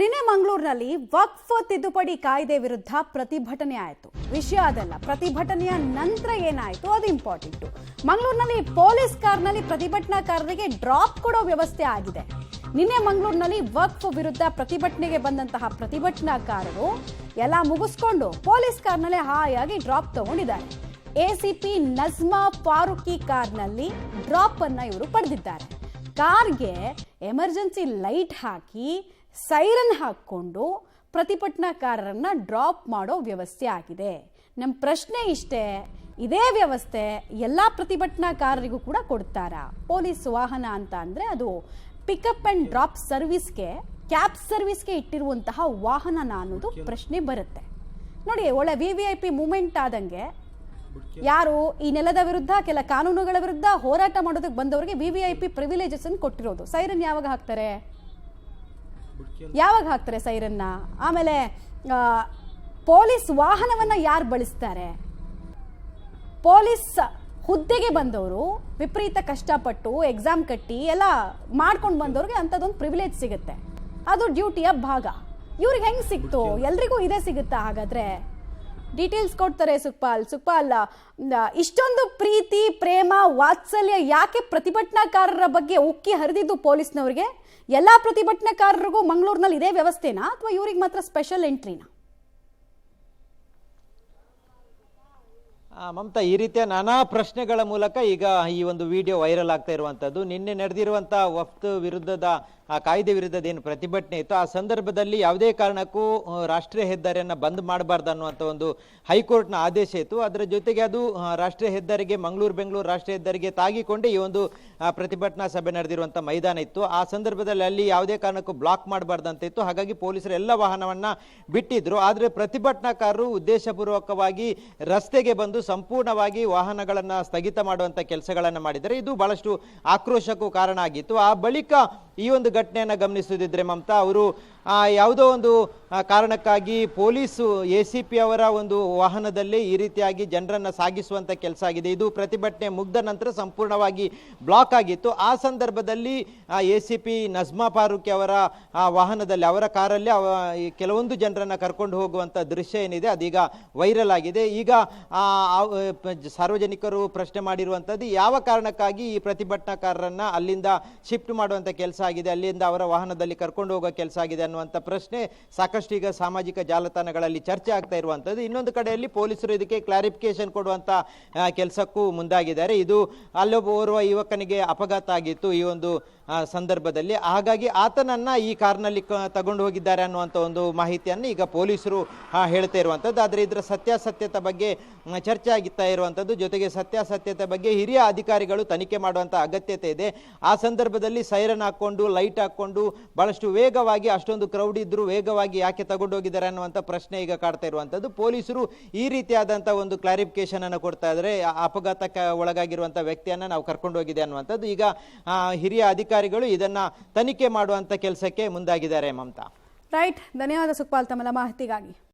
ನಿನ್ನೆ ಮಂಗಳೂರಿನಲ್ಲಿ ವಕ್ಫ್ ತಿದ್ದುಪಡಿ ಕಾಯ್ದೆ ವಿರುದ್ಧ ಪ್ರತಿಭಟನೆ ಆಯಿತು. ವಿಷಯ ಅದಲ್ಲ, ಪ್ರತಿಭಟನೆಯ ನಂತರ ಏನಾಯಿತು ಅದು ಇಂಪಾರ್ಟೆಂಟ್. ಮಂಗಳೂರಿನಲ್ಲಿ ಪೊಲೀಸ್ ಕಾರ್ನಲ್ಲಿ ಪ್ರತಿಭಟನಾಕಾರರಿಗೆ ಡ್ರಾಪ್ ಕೊಡೋ ವ್ಯವಸ್ಥೆ ಆಗಿದೆ. ನಿನ್ನೆ ಮಂಗಳೂರಿನಲ್ಲಿ ವಕ್ಫ್ ವಿರುದ್ಧ ಪ್ರತಿಭಟನೆಗೆ ಬಂದಂತಹ ಪ್ರತಿಭಟನಾಕಾರರು ಎಲ್ಲ ಮುಗಿಸ್ಕೊಂಡು ಪೊಲೀಸ್ ಕಾರ್ನಲ್ಲೇ ಹಾಯಾಗಿ ಡ್ರಾಪ್ ತಗೊಂಡಿದ್ದಾರೆ. ಎಸಿಪಿ ನಜ್ಮಾ ಫಾರೂಕಿ ಕಾರ್ನಲ್ಲಿ ಡ್ರಾಪ್ ಅನ್ನ ಇವರು ಪಡೆದಿದ್ದಾರೆ. ಕಾರ್ಗೆ ಎಮರ್ಜೆನ್ಸಿ ಲೈಟ್ ಹಾಕಿ ಸೈರನ್ ಹಾಕ್ಕೊಂಡು ಪ್ರತಿಭಟನಾಕಾರರನ್ನ ಡ್ರಾಪ್ ಮಾಡೋ ವ್ಯವಸ್ಥೆ ಆಗಿದೆ. ನಮ್ಮ ಪ್ರಶ್ನೆ ಇಷ್ಟೇ, ಇದೇ ವ್ಯವಸ್ಥೆ ಎಲ್ಲ ಪ್ರತಿಭಟನಾಕಾರರಿಗೂ ಕೂಡ ಕೊಡ್ತಾರಾ? ಪೊಲೀಸ್ ವಾಹನ ಅಂತ ಅಂದರೆ ಅದು ಪಿಕಪ್ ಆ್ಯಂಡ್ ಡ್ರಾಪ್ ಸರ್ವಿಸ್ಗೆ, ಕ್ಯಾಬ್ ಸರ್ವಿಸ್ಗೆ ಇಟ್ಟಿರುವಂತಹ ವಾಹನ ಅನ್ನೋದು ಪ್ರಶ್ನೆ ಬರುತ್ತೆ. ನೋಡಿ, ಒಳ್ಳೆ VVIP ಮೂಮೆಂಟ್ ಆದಂಗೆ ಯಾರು ಈ ನೆಲದ ವಿರುದ್ಧ, ಕೆಲ ಕಾನೂನುಗಳ ವಿರುದ್ಧ ಹೋರಾಟ ಮಾಡೋದಕ್ಕೆ ಬಂದವರಿಗೆ VVIP ಪ್ರಿವಿಲೇಜಸ್ ಅನ್ನು ಕೊಟ್ಟಿರೋದು. ಸೈರನ್ ಯಾವಾಗ ಹಾಕ್ತಾರೆ ಸೈರನ್ನ? ಆಮೇಲೆ ಪೊಲೀಸ್ ವಾಹನವನ್ನ ಯಾರು ಬಳಸ್ತಾರೆ? ಪೊಲೀಸ್ ಹುದ್ದೆಗೆ ಬಂದವರು ವಿಪರೀತ ಕಷ್ಟಪಟ್ಟು ಎಕ್ಸಾಮ್ ಕಟ್ಟಿ ಎಲ್ಲ ಮಾಡ್ಕೊಂಡು ಬಂದವ್ರಿಗೆ ಅಂಥದ್ದೊಂದು ಪ್ರಿವಿಲೇಜ್ ಸಿಗುತ್ತೆ. ಅದು ಡ್ಯೂಟಿಯ ಭಾಗ. ಇವ್ರಿಗೆ ಹೆಂಗೆ ಸಿಕ್ತು? ಎಲ್ರಿಗೂ ಇದೇ ಸಿಗುತ್ತಾ? ಹಾಗಾದ್ರೆ ಡೀಟೇಲ್ಸ್ ಕೊಡ್ತಾರೆ ಸುಕ್ಪಾಲ್. ಇಷ್ಟೊಂದು ಪ್ರೀತಿ, ಪ್ರೇಮ, ವಾತ್ಸಲ್ಯ ಯಾಕೆ ಪ್ರತಿಭಟನಾಕಾರರ ಬಗ್ಗೆ ಉಕ್ಕಿ ಹರಿದಿದ್ದು ಪೊಲೀಸ್ನವ್ರಿಗೆ? ಎಲ್ಲ ಪ್ರತಿಭಟನಾಕಾರರಿಗೂ ಮಂಗಳೂರಿನಲ್ಲಿ ಇದೇ ವ್ಯವಸ್ಥೆನಾ ಅಥವಾ ಇವ್ರಿಗೆ ಮಾತ್ರ ಸ್ಪೆಷಲ್ ಎಂಟ್ರಿನಾ? ಮಮತಾ, ಈ ರೀತಿಯ ನಾನಾ ಪ್ರಶ್ನೆಗಳ ಮೂಲಕ ಈಗ ಈ ಒಂದು ವಿಡಿಯೋ ವೈರಲ್ ಆಗ್ತಾ ಇರುವಂಥದ್ದು. ನಿನ್ನೆ ನಡೆದಿರುವಂಥ ವಕ್ಫ್ ವಿರುದ್ಧದ ಕಾಯ್ದೆ ವಿರುದ್ಧದ ಏನು ಪ್ರತಿಭಟನೆ ಇತ್ತು, ಆ ಸಂದರ್ಭದಲ್ಲಿ ಯಾವುದೇ ಕಾರಣಕ್ಕೂ ರಾಷ್ಟ್ರೀಯ ಹೆದ್ದಾರಿಯನ್ನು ಬಂದ್ ಮಾಡಬಾರ್ದು ಅನ್ನುವಂಥ ಒಂದು ಹೈಕೋರ್ಟ್ನ ಆದೇಶ ಇತ್ತು. ಅದರ ಜೊತೆಗೆ ಅದು ರಾಷ್ಟ್ರೀಯ ಹೆದ್ದಾರಿಗೆ, ಬೆಂಗಳೂರು ರಾಷ್ಟ್ರೀಯ ಹೆದ್ದಾರಿಗೆ ತಾಗಿಕೊಂಡೇ ಈ ಒಂದು ಪ್ರತಿಭಟನಾ ಸಭೆ ನಡೆದಿರುವಂಥ ಮೈದಾನ ಇತ್ತು. ಆ ಸಂದರ್ಭದಲ್ಲಿ ಅಲ್ಲಿ ಯಾವುದೇ ಕಾರಣಕ್ಕೂ ಬ್ಲಾಕ್ ಮಾಡಬಾರ್ದು ಅಂತ ಇತ್ತು. ಹಾಗಾಗಿ ಪೊಲೀಸರು ಎಲ್ಲ ವಾಹನವನ್ನು ಬಿಟ್ಟಿದ್ರು. ಆದರೆ ಪ್ರತಿಭಟನಾಕಾರರು ಉದ್ದೇಶಪೂರ್ವಕವಾಗಿ ರಸ್ತೆಗೆ ಬಂದು ಸಂಪೂರ್ಣವಾಗಿ ವಾಹನಗಳನ್ನು ಸ್ಥಗಿತ ಮಾಡುವಂಥ ಕೆಲಸಗಳನ್ನು ಮಾಡಿದ್ದಾರೆ. ಇದು ಬಹಳಷ್ಟು ಆಕ್ರೋಶಕ್ಕೂ ಕಾರಣ ಆಗಿತ್ತು. ಆ ಬಳಿಕ ಈ ಒಂದು ಘಟನೆಯನ್ನು ಗಮನಿಸುತ್ತಿದ್ರೆ ಮಮತಾ, ಅವರು ಯಾವುದೋ ಒಂದು ಕಾರಣಕ್ಕಾಗಿ ಪೊಲೀಸು ACP ಅವರ ಒಂದು ವಾಹನದಲ್ಲಿ ಈ ರೀತಿಯಾಗಿ ಜನರನ್ನು ಸಾಗಿಸುವಂಥ ಕೆಲಸ ಆಗಿದೆ. ಇದು ಪ್ರತಿಭಟನೆ ಮುಗ್ದ ನಂತರ ಸಂಪೂರ್ಣವಾಗಿ ಬ್ಲಾಕ್ ಆಗಿತ್ತು. ಆ ಸಂದರ್ಭದಲ್ಲಿ ACP ನಜ್ಮಾ ಫಾರೂಕಿ ಅವರ ವಾಹನದಲ್ಲಿ, ಅವರ ಕಾರಲ್ಲಿ ಕೆಲವೊಂದು ಜನರನ್ನು ಕರ್ಕೊಂಡು ಹೋಗುವಂಥ ದೃಶ್ಯ ಏನಿದೆ ಅದೀಗ ವೈರಲ್ ಆಗಿದೆ. ಈಗ ಸಾರ್ವಜನಿಕರು ಪ್ರಶ್ನೆ ಮಾಡಿರುವಂಥದ್ದು, ಯಾವ ಕಾರಣಕ್ಕಾಗಿ ಈ ಪ್ರತಿಭಟನಾಕಾರರನ್ನ ಅಲ್ಲಿಂದ ಶಿಫ್ಟ್ ಮಾಡುವಂಥ ಕೆಲಸ ಆಗಿದೆ, ಅಲ್ಲಿಂದ ಅವರ ವಾಹನದಲ್ಲಿ ಕರ್ಕೊಂಡು ಹೋಗೋ ಕೆಲಸ ಆಗಿದೆ ಅನ್ನುವಂಥ ಪ್ರಶ್ನೆ ಸಾಕಷ್ಟು ಈಗ ಸಾಮಾಜಿಕ ಜಾಲತಾಣಗಳಲ್ಲಿ ಚರ್ಚೆ ಆಗ್ತಾ ಇರುವಂಥದ್ದು. ಇನ್ನೊಂದು ಕಡೆಯಲ್ಲಿ ಪೊಲೀಸರು ಇದಕ್ಕೆ ಕ್ಲಾರಿಫಿಕೇಶನ್ ಕೊಡುವಂಥ ಕೆಲಸಕ್ಕೂ ಮುಂದಾಗಿದ್ದಾರೆ. ಇದು ಅಲ್ಲೊಬ್ಬ ಓರ್ವ ಯುವಕನಿಗೆ ಅಪಘಾತ ಆಗಿತ್ತು ಈ ಒಂದು ಸಂದರ್ಭದಲ್ಲಿ. ಹಾಗಾಗಿ ಆತನನ್ನ ಈ ಕಾರ್ನಲ್ಲಿ ತಗೊಂಡು ಹೋಗಿದ್ದಾರೆ ಅನ್ನುವಂಥ ಒಂದು ಮಾಹಿತಿಯನ್ನು ಈಗ ಪೊಲೀಸರು ಹೇಳ್ತಾ ಇರುವಂಥದ್ದು. ಆದರೆ ಇದರ ಸತ್ಯಾಸತ್ಯತೆ ಬಗ್ಗೆ ಚರ್ಚೆ ಆಗ್ತಾ ಇರುವಂಥದ್ದು. ಜೊತೆಗೆ ಸತ್ಯಾಸತ್ಯತೆ ಬಗ್ಗೆ ಹಿರಿಯ ಅಧಿಕಾರಿಗಳು ತನಿಖೆ ಮಾಡುವಂಥ ಅಗತ್ಯತೆ ಇದೆ. ಆ ಸಂದರ್ಭದಲ್ಲಿ ಸೈರನ್ ಹಾಕ್ಕೊಂಡು, ಲೈಟ್ ಹಾಕ್ಕೊಂಡು ಬಹಳಷ್ಟು ವೇಗವಾಗಿ, ಅಷ್ಟೊಂದು ಕ್ರೌಡ್ ಇದ್ರು ವೇಗವಾಗಿ ಯಾಕೆ ತಗೊಂಡೋಗಿದ್ದಾರೆ ಅನ್ನುವಂಥ ಪ್ರಶ್ನೆ ಈಗ ಕಾಡ್ತಾ ಇರುವಂಥದ್ದು. ಪೊಲೀಸರು ಈ ರೀತಿಯಾದಂಥ ಒಂದು ಕ್ಲಾರಿಫಿಕೇಶನ್ ಅನ್ನು ಕೊಡ್ತಾ ಇದ್ದಾರೆ. ಅಪಘಾತಕ್ಕೆ ಒಳಗಾಗಿರುವಂಥ ವ್ಯಕ್ತಿಯನ್ನು ನಾವು ಕರ್ಕೊಂಡು ಹೋಗಿದೆ ಅನ್ನುವಂಥದ್ದು. ಈಗ ಹಿರಿಯ ಅಧಿಕಾರಿಗಳು ಇದನ್ನ ತನಿಖೆ ಮಾಡುವಂಥ ಕೆಲಸಕ್ಕೆ ಮುಂದಾಗಿದ್ದಾರೆ ಮಮತಾ. ರೈಟ್, ಧನ್ಯವಾದ ಸುಕ್ಪಾಲ್ ತಮ್ಮ ಮಾಹಿತಿಗಾಗಿ.